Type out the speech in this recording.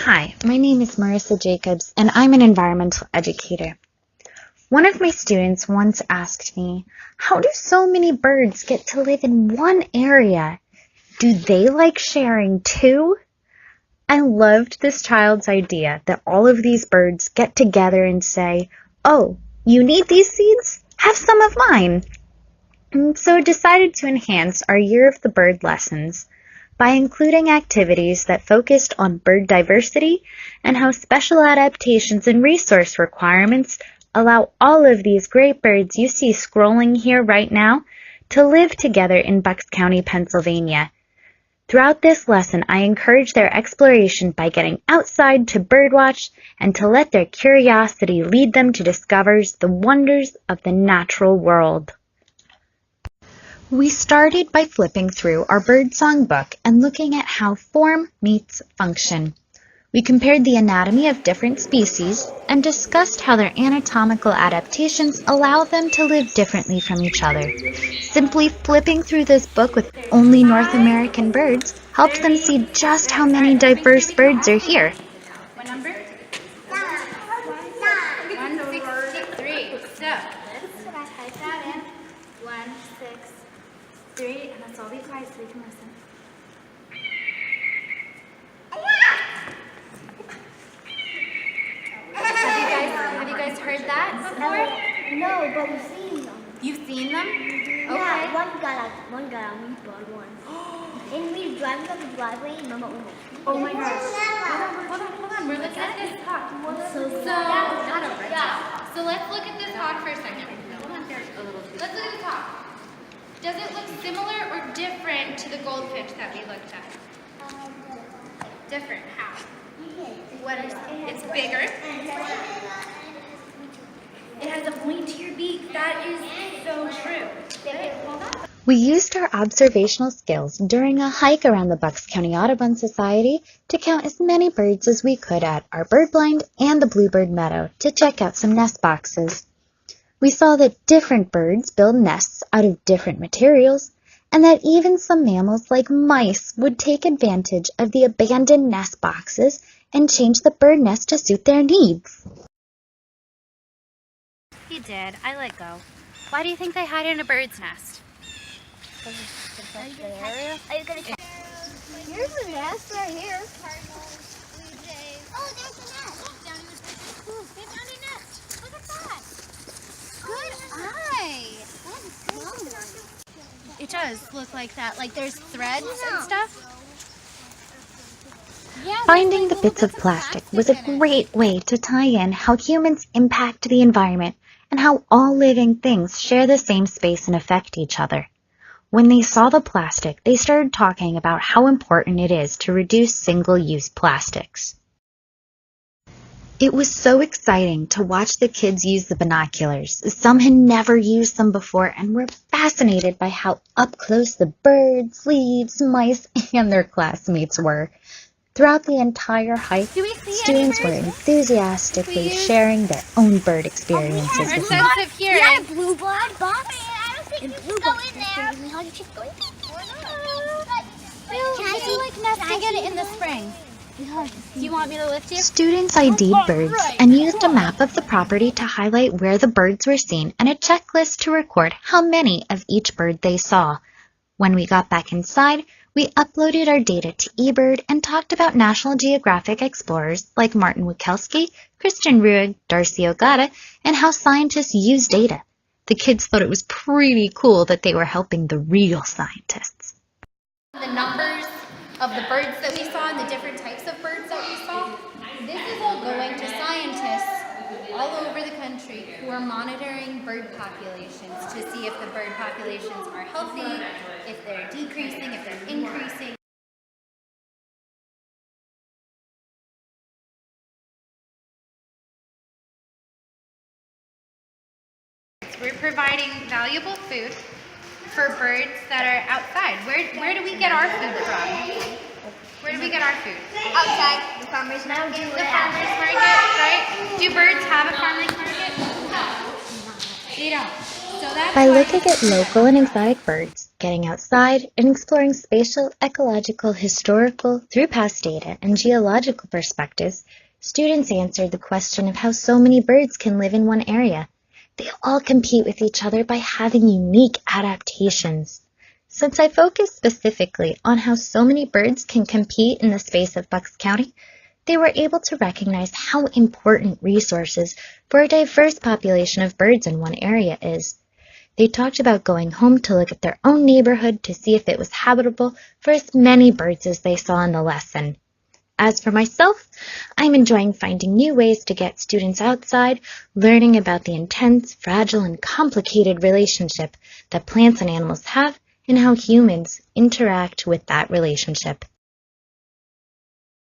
Hi, my name is Marissa Jacobs, and I'm an environmental educator. One of my students once asked me, how do so many birds get to live in one area? Do they like sharing too? I loved this child's idea that all of these birds get together and say, oh, you need these seeds? Have some of mine. And so I decided to enhance our Year of the Bird lessons by including activities that focused on bird diversity and how special adaptations and resource requirements allow all of these great birds you see scrolling here right now to live together in Bucks County, Pennsylvania. Throughout this lesson, I encourage their exploration by getting outside to birdwatch and to let their curiosity lead them to discover the wonders of the natural world. We started by flipping through our birdsong book and looking at how form meets function. We compared the anatomy of different species and discussed how their anatomical adaptations allow them to live differently from each other. Simply flipping through this book with only North American birds helped them see just how many diverse birds are here. What number? 163. So, let's type that in. 163, and let's all be quiet so we can listen. Have you guys heard that before? No, but we've seen them. You've seen them? Yeah, Okay. one got a meatball once. And we driving up the driveway, Mama Uno. Oh my gosh. Hold on. We're looking at this hawk. So let's look at this hawk for a second. Hold on, there's a little. Let's look at this hawk. Does it look similar or different to the goldfinch that we looked at? Different. How? What is it? It's bigger. It has a pointier beak. That is so true. Hold on. We used our observational skills during a hike around the Bucks County Audubon Society to count as many birds as we could at our bird blind and the Bluebird Meadow to check out some nest boxes. We saw that different birds build nests out of different materials, and that even some mammals like mice would take advantage of the abandoned nest boxes and change the bird nest to suit their needs. He did. I let go. Why do you think they hide in a bird's nest? Are you gonna catch? Here's the nest right here. Oh, there's the nest. They found a nest. Look at that. Good eye. It does look like that. Like there's threads and stuff. Yeah, Finding the bits of plastic was a great way to tie in how humans impact the environment and how all living things share the same space and affect each other. When they saw the plastic, they started talking about how important it is to reduce single-use plastics. It was so exciting to watch the kids use the binoculars. Some had never used them before and were fascinated by how up close the birds, leaves, mice, and their classmates were. Throughout the entire hike, students were enthusiastically sharing their own bird experiences Our with me. sense of hearing. Yeah, bluebird box. And bluebird go in there. How do you keep going? Can I see like nesting in the spring? Do you want me to lift you? Students ID'd birds and used a map of the property to highlight where the birds were seen and a checklist to record how many of each bird they saw. When we got back inside, we uploaded our data to eBird and talked about National Geographic explorers like Martin Wikelski, Christian Ruegg, Darcy Ogata, and how scientists use data. The kids thought it was pretty cool that they were helping the real scientists. The numbers of the birds that we saw and the different types of birds that we saw, this is all going to scientists all over the country who are monitoring bird populations to see if the bird populations are healthy, if they're decreasing, if they're increasing. We're providing valuable food for birds that are outside. Where do we get our food from? Where do we get our food? Outside the farmer's market. The farmer's market, right? Do birds have a farmer's market? No. They don't. So that's By why looking this at is local and exotic birds, getting outside, and exploring spatial, ecological, historical, through past data, and geological perspectives, students answered the question of how so many birds can live in one area. They all compete with each other by having unique adaptations. Since I focused specifically on how so many birds can compete in the space of Bucks County, they were able to recognize how important resources for a diverse population of birds in one area is. They talked about going home to look at their own neighborhood to see if it was habitable for as many birds as they saw in the lesson. As for myself, I'm enjoying finding new ways to get students outside, learning about the intense, fragile, and complicated relationship that plants and animals have and how humans interact with that relationship.